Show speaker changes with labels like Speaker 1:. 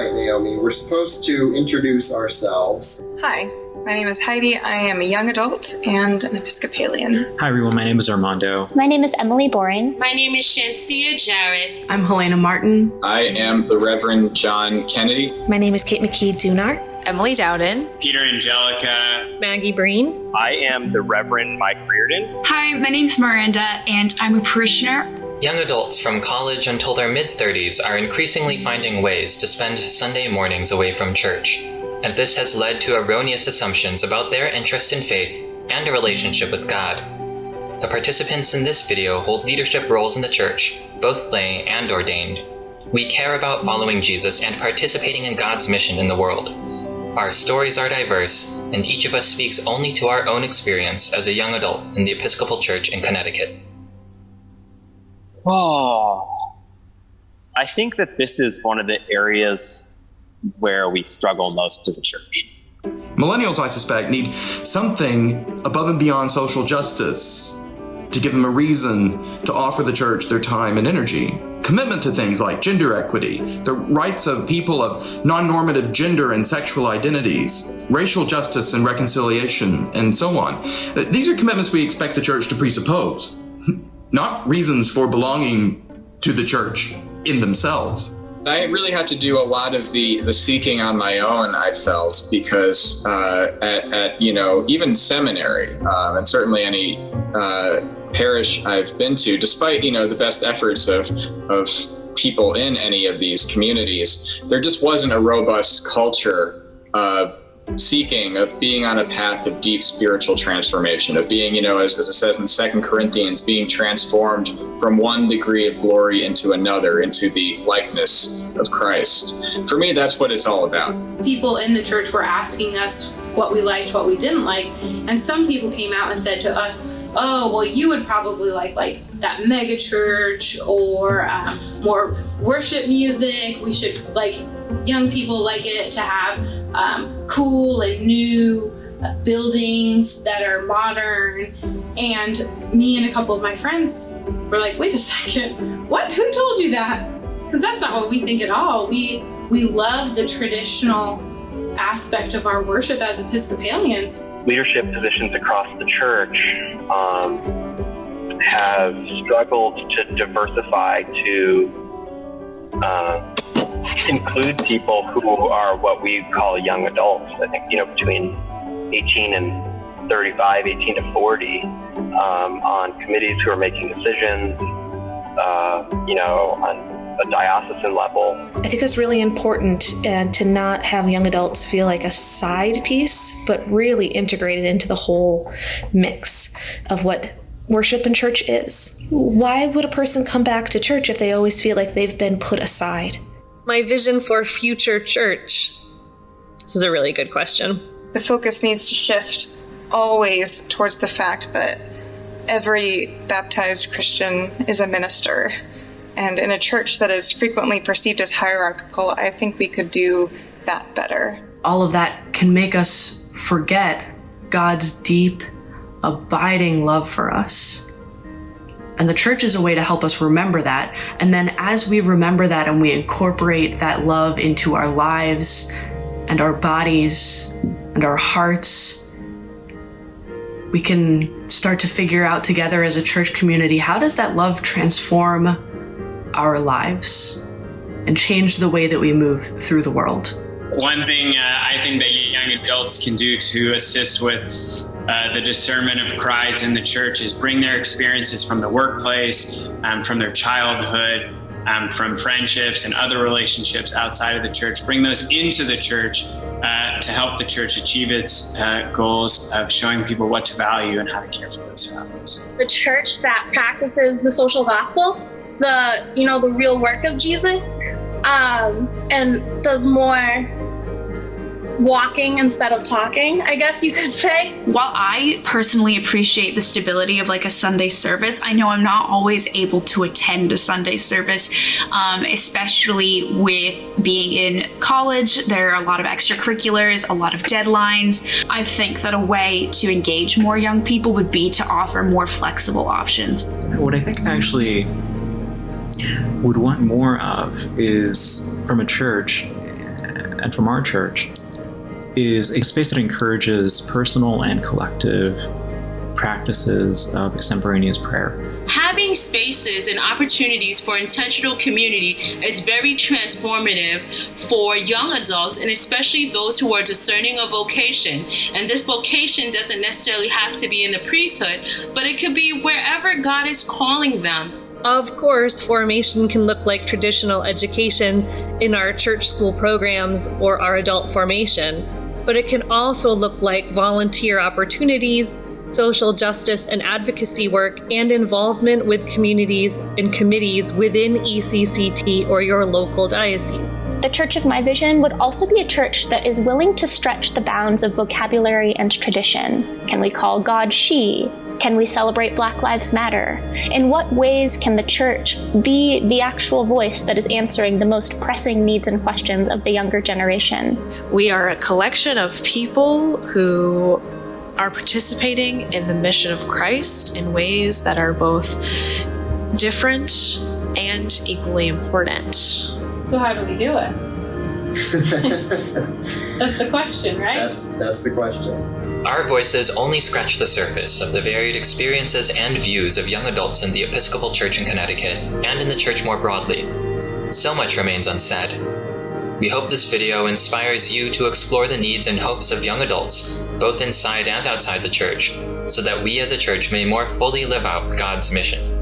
Speaker 1: right, Naomi, we're supposed to introduce ourselves.
Speaker 2: Hi, my name is Heidi. I am a young adult and an Episcopalian.
Speaker 3: Hi everyone, my name is Armando.
Speaker 4: My name is Emily Boring.
Speaker 5: My name is Shansia Jarrett.
Speaker 6: I'm Helena Martin.
Speaker 7: I am the Reverend John Kennedy.
Speaker 8: My name is Kate McKee-Dunar.
Speaker 5: Emily Dowden.
Speaker 9: Peter Angelica.
Speaker 10: Maggie Breen.
Speaker 11: I am the Reverend Mike Reardon.
Speaker 12: Hi, my name's Miranda, and I'm a parishioner.
Speaker 13: Young adults from college until their mid-30s are increasingly finding ways to spend Sunday mornings away from church, and this has led to erroneous assumptions about their interest in faith and a relationship with God. The participants in this video hold leadership roles in the church, both lay and ordained. We care about following Jesus and participating in God's mission in the world. Our stories are diverse, and each of us speaks only to our own experience as a young adult in the Episcopal Church in Connecticut.
Speaker 11: Oh, I think that this is one of the areas where we struggle most as a church.
Speaker 14: Millennials, I suspect, need something above and beyond social justice to give them a reason to offer the church their time and energy. Commitment to things like gender equity, the rights of people of non-normative gender and sexual identities, racial justice and reconciliation, and so on. These are commitments we expect the church to presuppose, not reasons for belonging to the church in themselves.
Speaker 7: I really had to do a lot of the seeking on my own, I felt, because at even seminary, and certainly any parish I've been to, despite, the best efforts of people in any of these communities, there just wasn't a robust culture of seeking, of being on a path of deep spiritual transformation, of being, as it says in 2 Corinthians, being transformed from one degree of glory into another, into the likeness of Christ. For me, that's what it's all about.
Speaker 15: People in the church were asking us what we liked, what we didn't like, and some people came out and said to us, oh, well, you would probably like that mega church or more worship music. We should, young people like it to have cool and new buildings that are modern. And me and a couple of my friends were like, wait a second, what? Who told you that? Because that's not what we think at all. We love the traditional aspect of our worship as Episcopalians.
Speaker 11: Leadership positions across the church have struggled to diversify to include people who are what we call young adults. I think, between 18 and 35, 18 to 40, on committees who are making decisions, on a diocesan level.
Speaker 8: I think it's really important to not have young adults feel like a side piece, but really integrated into the whole mix of what worship and church is. Why would a person come back to church if they always feel like they've been put aside?
Speaker 10: My vision for future church. This is a really good question.
Speaker 2: The focus needs to shift always towards the fact that every baptized Christian is a minister. And in a church that is frequently perceived as hierarchical, I think we could do that better.
Speaker 6: All of that can make us forget God's deep, abiding love for us. And the church is a way to help us remember that. And then as we remember that and we incorporate that love into our lives and our bodies and our hearts, we can start to figure out together as a church community, how does that love transform our lives and change the way that we move through the world?
Speaker 9: One thing I think that young adults can do to assist with the discernment of Christ in the church is bring their experiences from the workplace, from their childhood, from friendships and other relationships outside of the church, bring those into the church to help the church achieve its goals of showing people what to value and how to care for those values.
Speaker 12: The church that practices the social gospel, the real work of Jesus, and does more walking instead of talking, I guess you could say. While I personally appreciate the stability of a Sunday service, I know I'm not always able to attend a Sunday service, especially with being in college. There are a lot of extracurriculars, a lot of deadlines. I think that a way to engage more young people would be to offer more flexible options.
Speaker 3: What I think I actually would want more of is from a church and from our church is a space that encourages personal and collective practices of extemporaneous prayer.
Speaker 5: Having spaces and opportunities for intentional community is very transformative for young adults, and especially those who are discerning a vocation. And this vocation doesn't necessarily have to be in the priesthood, but it could be wherever God is calling them.
Speaker 10: Of course, formation can look like traditional education in our church school programs or our adult formation, but it can also look like volunteer opportunities, social justice and advocacy work, and involvement with communities and committees within ECCT or your local diocese.
Speaker 4: The Church of My Vision would also be a church that is willing to stretch the bounds of vocabulary and tradition. Can we call God she? Can we celebrate Black Lives Matter? In what ways can the church be the actual voice that is answering the most pressing needs and questions of the younger generation?
Speaker 5: We are a collection of people who are participating in the mission of Christ in ways that are both different and equally important.
Speaker 15: So how do we do it? That's the question, right?
Speaker 1: That's the question.
Speaker 13: Our voices only scratch the surface of the varied experiences and views of young adults in the Episcopal Church in Connecticut and in the church more broadly. So much remains unsaid. We hope this video inspires you to explore the needs and hopes of young adults, both inside and outside the church, so that we as a church may more fully live out God's mission.